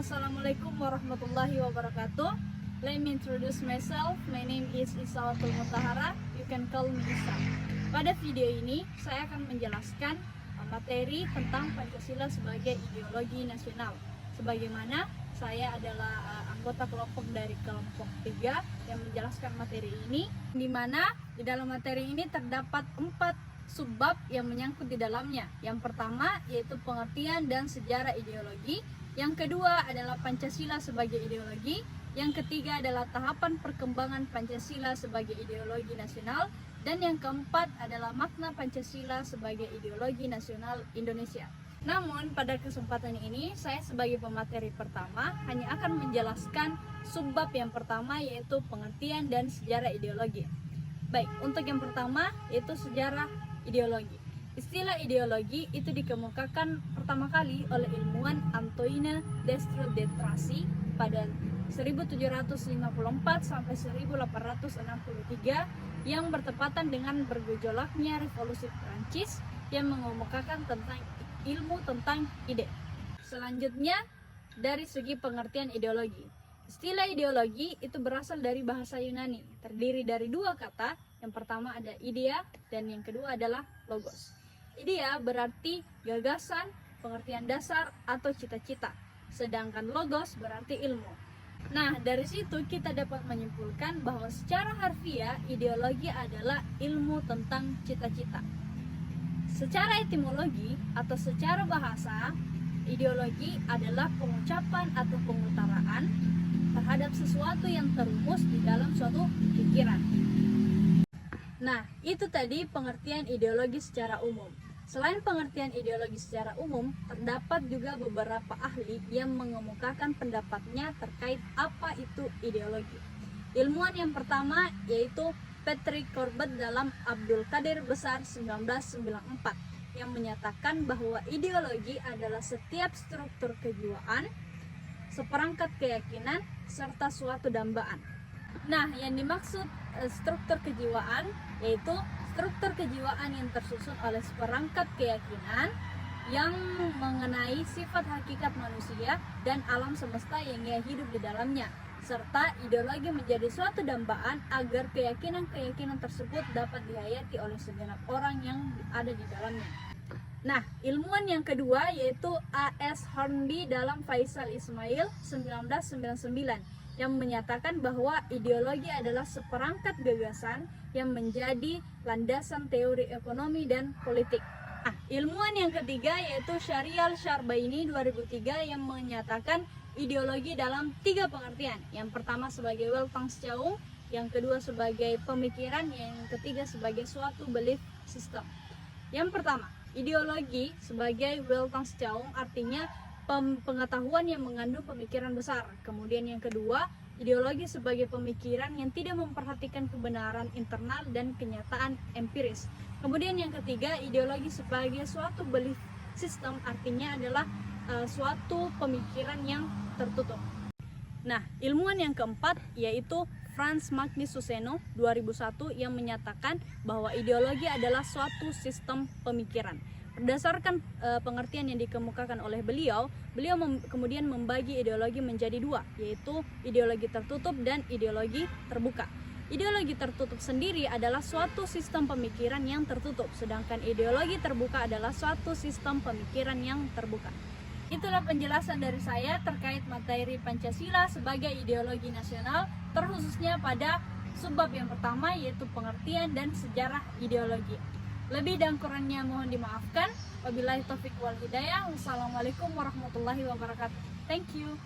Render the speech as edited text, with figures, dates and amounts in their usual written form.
Assalamualaikum warahmatullahi wabarakatuh. Let me introduce myself. My name is Isawatul Mutahara. You can call me Isa. Pada video ini saya akan menjelaskan materi tentang Pancasila sebagai ideologi nasional. Sebagaimana saya adalah anggota kelompok dari kelompok 3 yang menjelaskan materi ini, di mana di dalam materi ini terdapat 4 subbab yang menyangkut di dalamnya. Yang pertama yaitu pengertian dan sejarah ideologi. Yang kedua adalah Pancasila sebagai ideologi. Yang ketiga adalah tahapan perkembangan Pancasila sebagai ideologi nasional. Dan yang keempat adalah makna Pancasila sebagai ideologi nasional Indonesia. Namun pada kesempatan ini saya sebagai pemateri pertama hanya akan menjelaskan subbab yang pertama yaitu pengertian dan sejarah ideologi. Baik, untuk yang pertama yaitu sejarah ideologi. Istilah ideologi itu dikemukakan pertama kali oleh ilmuwan Antoine Destre-de-Tracy pada 1754 sampai 1863 yang bertepatan dengan bergejolaknya revolusi Prancis yang mengemukakan tentang ilmu tentang ide. Selanjutnya dari segi pengertian ideologi. Istilah ideologi itu berasal dari bahasa Yunani, terdiri dari 2 kata. Yang pertama ada idea dan yang kedua adalah logos. Idea berarti gagasan, pengertian dasar atau cita-cita, sedangkan logos berarti ilmu. Nah, dari situ kita dapat menyimpulkan bahwa secara harfiah ideologi adalah ilmu tentang cita-cita. Secara etimologi atau secara bahasa, ideologi adalah pengucapan atau pengutaraan terhadap sesuatu yang terumus di dalam suatu pikiran. Nah, itu tadi pengertian ideologi secara umum. Selain pengertian ideologi secara umum, terdapat juga beberapa ahli yang mengemukakan pendapatnya terkait apa itu ideologi. Ilmuwan yang pertama yaitu Patrick Corbett dalam Abdul Qadir Besar 1994 yang menyatakan bahwa ideologi adalah setiap struktur kejiwaan, seperangkat keyakinan, serta suatu dambaan. Nah, yang dimaksud struktur kejiwaan yaitu struktur kejiwaan yang tersusun oleh seperangkat keyakinan yang mengenai sifat hakikat manusia dan alam semesta yang ia hidup di dalamnya, serta ideologi menjadi suatu dambaan agar keyakinan-keyakinan tersebut dapat dihayati oleh segenap orang yang ada di dalamnya. Nah, ilmuwan yang kedua yaitu A.S. Hornby dalam Faisal Ismail 1999 yang menyatakan bahwa ideologi adalah seperangkat gagasan yang menjadi landasan teori ekonomi dan politik. Ilmuwan yang ketiga yaitu Syarial Syarbaini 2003 yang menyatakan ideologi dalam 3 pengertian. Yang pertama sebagai Weltanschauung, yang kedua sebagai pemikiran, yang ketiga sebagai suatu belief system. Yang pertama, ideologi sebagai Weltanschauung artinya pengetahuan yang mengandung pemikiran besar. Kemudian yang kedua, ideologi sebagai pemikiran yang tidak memperhatikan kebenaran internal dan kenyataan empiris. Kemudian yang ketiga, ideologi sebagai suatu belief system artinya adalah suatu pemikiran yang tertutup. Nah, ilmuwan yang keempat yaitu Franz Magnus Suseno 2001 yang menyatakan bahwa ideologi adalah suatu sistem pemikiran. Berdasarkan pengertian yang dikemukakan oleh beliau kemudian membagi ideologi menjadi 2, yaitu ideologi tertutup dan ideologi terbuka. Ideologi tertutup sendiri adalah suatu sistem pemikiran yang tertutup, sedangkan ideologi terbuka adalah suatu sistem pemikiran yang terbuka. Itulah penjelasan dari saya terkait materi Pancasila sebagai ideologi nasional, terkhususnya pada subbab yang pertama yaitu pengertian dan sejarah ideologi. Lebih dan kurangnya mohon dimaafkan. Wabillahi taufiq wal hidayah. Wassalamualaikum warahmatullahi wabarakatuh. Thank you.